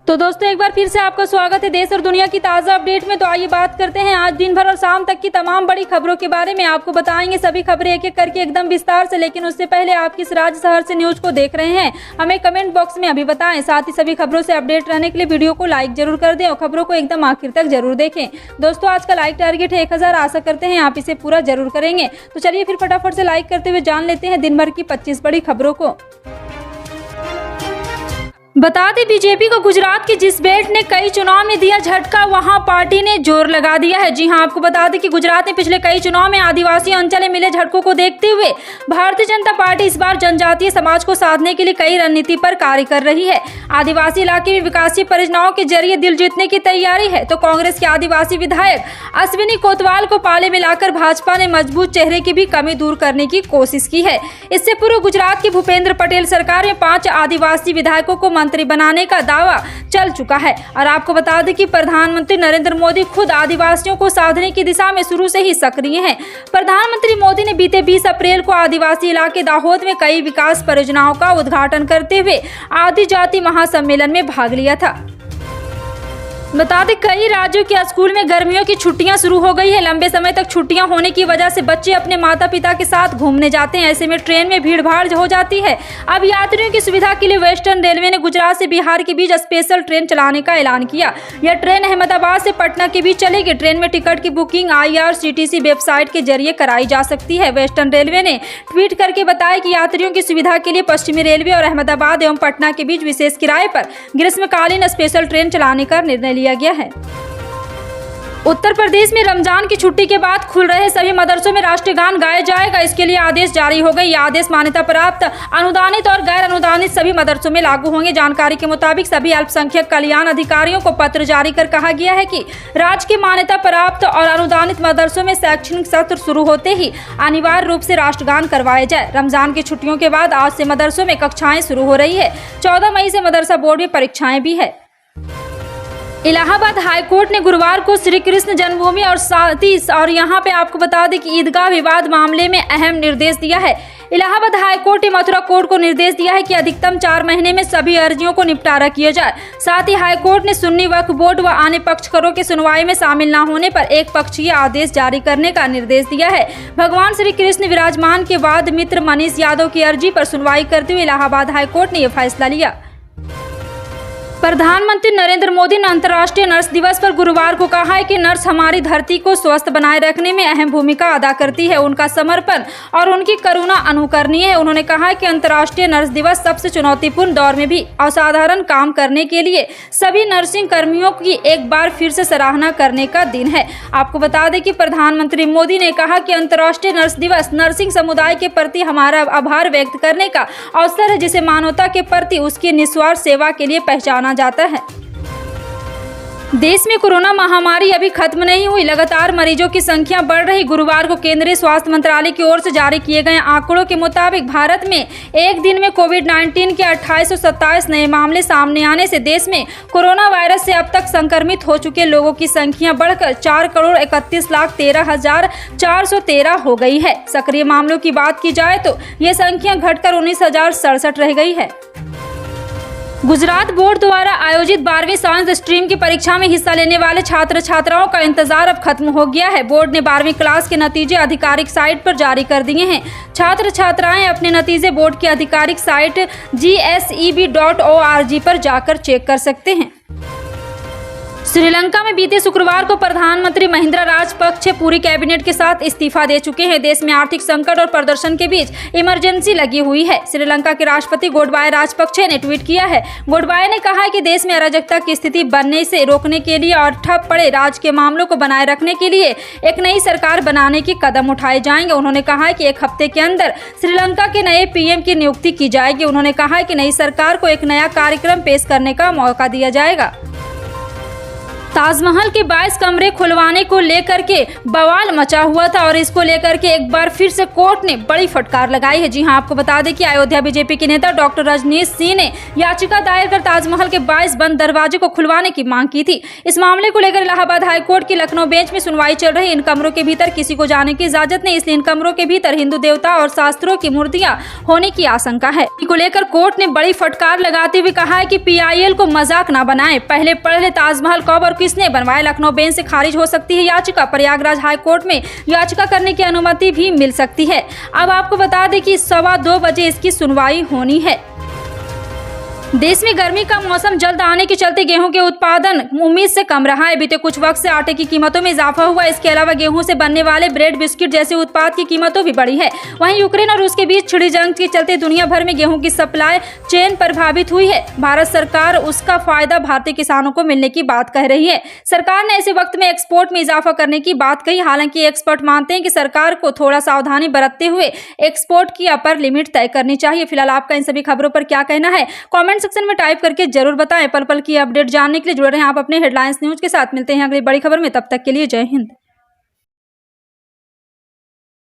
तो दोस्तों एक बार फिर से आपका स्वागत है देश और दुनिया की ताज़ा अपडेट में। तो आइए बात करते हैं आज दिन भर और शाम तक की तमाम बड़ी खबरों के बारे में। आपको बताएंगे सभी खबरें एक एक करके एकदम विस्तार से, लेकिन उससे पहले आप किस राज्य शहर से न्यूज को देख रहे हैं हमें कमेंट बॉक्स में अभी बताएं। साथ ही सभी खबरों से अपडेट रहने के लिए वीडियो को लाइक जरूर कर दें और खबरों को एकदम आखिर तक जरूर देखें। दोस्तों आज का लाइक टारगेट है 1000, आशा करते हैं आप इसे पूरा जरूर करेंगे। तो चलिए फिर फटाफट से लाइक करते हुए जान लेते हैं दिन भर की 25 बड़ी खबरों को। बता दें बीजेपी को गुजरात की जिस बेल्ट ने कई चुनाव में दिया झटका, वहां पार्टी ने जोर लगा दिया है। जी हां, आपको बता दें कि गुजरात में पिछले कई चुनाव में आदिवासी अंचल में मिले झटकों को देखते हुए भारतीय जनता पार्टी इस बार जनजातीय समाज को साधने के लिए कई रणनीति पर कार्य कर रही है। आदिवासी इलाके में विकासीय परियोजनाओं के जरिए दिल जीतने की तैयारी है। तो कांग्रेस के आदिवासी विधायक अश्विनी कोतवाल को पाले में लाकर भाजपा ने मजबूत चेहरे की भी कमी दूर करने की कोशिश की है। इससे पूर्व गुजरात की भूपेंद्र पटेल सरकार में 5 आदिवासी विधायकों को मंत्री बनाने का दावा चल चुका है। और आपको बता दें कि प्रधानमंत्री नरेंद्र मोदी खुद आदिवासियों को साधने की दिशा में शुरू से ही सक्रिय हैं। प्रधानमंत्री मोदी ने बीते 20 अप्रैल को आदिवासी इलाके दाहोद में कई विकास परियोजनाओं का उद्घाटन करते हुए आदि जाति महासम्मेलन में भाग लिया था। बता दें कई राज्यों के स्कूल में गर्मियों की छुट्टियां शुरू हो गई है। लंबे समय तक छुट्टियां होने की वजह से बच्चे अपने माता पिता के साथ घूमने जाते हैं। ऐसे में ट्रेन में भीड़ भाड़ हो जाती है। अब यात्रियों की सुविधा के लिए वेस्टर्न रेलवे ने गुजरात से बिहार के बीच स्पेशल ट्रेन चलाने का ऐलान किया। यह ट्रेन अहमदाबाद से पटना के बीच चलेगी। ट्रेन में टिकट की बुकिंग IRCTC वेबसाइट के जरिए कराई जा सकती है। वेस्टर्न रेलवे ने ट्वीट करके बताया कि यात्रियों की सुविधा के लिए पश्चिमी रेलवे और अहमदाबाद एवं पटना के बीच विशेष किराए पर ग्रीष्मकालीन स्पेशल ट्रेन चलाने का निर्णय लिया गया है। उत्तर प्रदेश में रमजान की छुट्टी के बाद खुल रहे सभी मदरसों में राष्ट्रीय गान गाया जाएगा। इसके लिए आदेश जारी हो गए। यह आदेश मान्यता प्राप्त, अनुदानित और गैर अनुदानित सभी मदरसों में लागू होंगे। जानकारी के मुताबिक सभी अल्पसंख्यक कल्याण अधिकारियों को पत्र जारी कर कहा गया है कि राज्य के मान्यता प्राप्त और अनुदानित मदरसों में शैक्षणिक सत्र शुरू होते ही अनिवार्य रूप से राष्ट्रगान करवाए जाए। रमजान की छुट्टियों के बाद आज से मदरसों में कक्षाएं शुरू हो रही है। 14 मई से मदरसा बोर्ड में परीक्षाएं भी है। इलाहाबाद हाईकोर्ट ने गुरुवार को श्री कृष्ण जन्मभूमि और यहाँ पे आपको बता दें कि ईदगाह विवाद मामले में अहम निर्देश दिया है। इलाहाबाद हाईकोर्ट ने मथुरा कोर्ट को निर्देश दिया है कि अधिकतम 4 महीने में सभी अर्जियों को निपटारा किया जाए। साथ ही हाईकोर्ट ने सुन्नी वक्फ बोर्ड व अन्य पक्षकारों की सुनवाई में शामिल न होने पर एक पक्षीय आदेश जारी करने का निर्देश दिया है। भगवान श्री कृष्ण विराजमान के वाद मित्र मनीष यादव की अर्जी पर सुनवाई करते हुए इलाहाबाद हाईकोर्ट ने यह फैसला लिया। प्रधानमंत्री नरेंद्र मोदी ने अंतर्राष्ट्रीय नर्स दिवस पर गुरुवार को कहा है कि नर्स हमारी धरती को स्वस्थ बनाए रखने में अहम भूमिका अदा करती है। उनका समर्पण और उनकी करुणा अनुकरणीय है। उन्होंने कहा कि अंतर्राष्ट्रीय नर्स दिवस सबसे चुनौतीपूर्ण दौर में भी असाधारण काम करने के लिए सभी नर्सिंग कर्मियों की एक बार फिर से सराहना करने का दिन है। आपको बता दें कि प्रधानमंत्री मोदी ने कहा कि अंतर्राष्ट्रीय नर्स दिवस नर्सिंग समुदाय के प्रति हमारा आभार व्यक्त करने का अवसर है, जिसे मानवता के प्रति उसकी निस्वार्थ सेवा के लिए पहचाना जाता है। देश में कोरोना महामारी अभी खत्म नहीं हुई, लगातार मरीजों की संख्या बढ़ रही। गुरुवार को केंद्रीय स्वास्थ्य मंत्रालय की ओर से जारी किए गए आंकड़ों के मुताबिक भारत में एक दिन में कोविड-19 के 2827 नए मामले सामने आने से देश में कोरोना वायरस से अब तक संक्रमित हो चुके लोगों की संख्या बढ़कर 4,31,13,413 हो गई है। सक्रिय मामलों की बात की जाए तो ये संख्या घटकर 19,067 रह गई है। गुजरात बोर्ड द्वारा आयोजित 12वीं साइंस स्ट्रीम की परीक्षा में हिस्सा लेने वाले छात्र छात्राओं का इंतजार अब खत्म हो गया है। बोर्ड ने 12वीं क्लास के नतीजे आधिकारिक साइट पर जारी कर दिए हैं। छात्र छात्राएं अपने नतीजे बोर्ड की आधिकारिक साइट GSEB.org पर जाकर चेक कर सकते हैं। श्रीलंका में बीते शुक्रवार को प्रधानमंत्री महिंद्रा राजपक्षे पूरी कैबिनेट के साथ इस्तीफा दे चुके हैं। देश में आर्थिक संकट और प्रदर्शन के बीच इमरजेंसी लगी हुई है। श्रीलंका के राष्ट्रपति गोटबाया राजपक्षे ने ट्वीट किया है। गोटबाया ने कहा है कि देश में अराजकता की स्थिति बनने से रोकने के लिए और ठप पड़े राज्य के मामलों को बनाए रखने के लिए एक नई सरकार बनाने के कदम उठाए जाएंगे। उन्होंने कहा है कि एक हफ्ते के अंदर श्रीलंका के नए PM की नियुक्ति की जाएगी। उन्होंने कहा है कि नई सरकार को एक नया कार्यक्रम पेश करने का मौका दिया जाएगा। ताजमहल के 22 कमरे खुलवाने को लेकर के बवाल मचा हुआ था और इसको लेकर के एक बार फिर से कोर्ट ने बड़ी फटकार लगाई है। जी हां, आपको बता दें कि अयोध्या बीजेपी के नेता डॉक्टर रजनीश सिंह ने याचिका दायर कर ताजमहल के 22 बंद दरवाजे को खुलवाने की मांग की थी। इस मामले को लेकर इलाहाबाद हाईकोर्ट की लखनऊ बेंच में सुनवाई चल रही। इन कमरों के भीतर किसी को जाने की इजाजत नहीं, इसलिए इन कमरों के भीतर हिंदू देवता और शास्त्रों की मूर्तियां होने की आशंका है। इसको लेकर कोर्ट ने बड़ी फटकार लगाते हुए कहा है कि PIL को मजाक न बनाएं। पहले पढ़ ले ताजमहल कब और किसने बनवाया। लखनऊ बेंच से खारिज हो सकती है याचिका। प्रयागराज हाई कोर्ट में याचिका करने की अनुमति भी मिल सकती है। अब आपको बता दें कि 2:15 बजे इसकी सुनवाई होनी है। देश में गर्मी का मौसम जल्द आने के चलते गेहूं के उत्पादन उम्मीद से कम रहा है। बीते कुछ वक्त से आटे की कीमतों में इजाफा हुआ। इसके अलावा गेहूं से बनने वाले ब्रेड, बिस्किट जैसे उत्पाद की कीमतों भी बढ़ी है। वहीं यूक्रेन और रूस के बीच छिड़ी जंग के चलते दुनिया भर में गेहूं की सप्लाई चेन प्रभावित हुई है। भारत सरकार उसका फायदा भारतीय किसानों को मिलने की बात कह रही है। सरकार ने ऐसे वक्त में एक्सपोर्ट में इजाफा करने की बात कही। हालांकि एक्सपर्ट मानते हैं कि सरकार को थोड़ा सावधानी बरतते हुए एक्सपोर्ट की अपर लिमिट तय करनी चाहिए। फिलहाल आपका इन सभी खबरों पर क्या कहना है, कमेंट सेक्शन में टाइप करके जरूर बताएं। पल पल की अपडेट जानने के लिए जुड़े रहें आप अपने हेडलाइंस न्यूज के साथ। मिलते हैं अगली बड़ी खबर में, तब तक के लिए जय हिंद।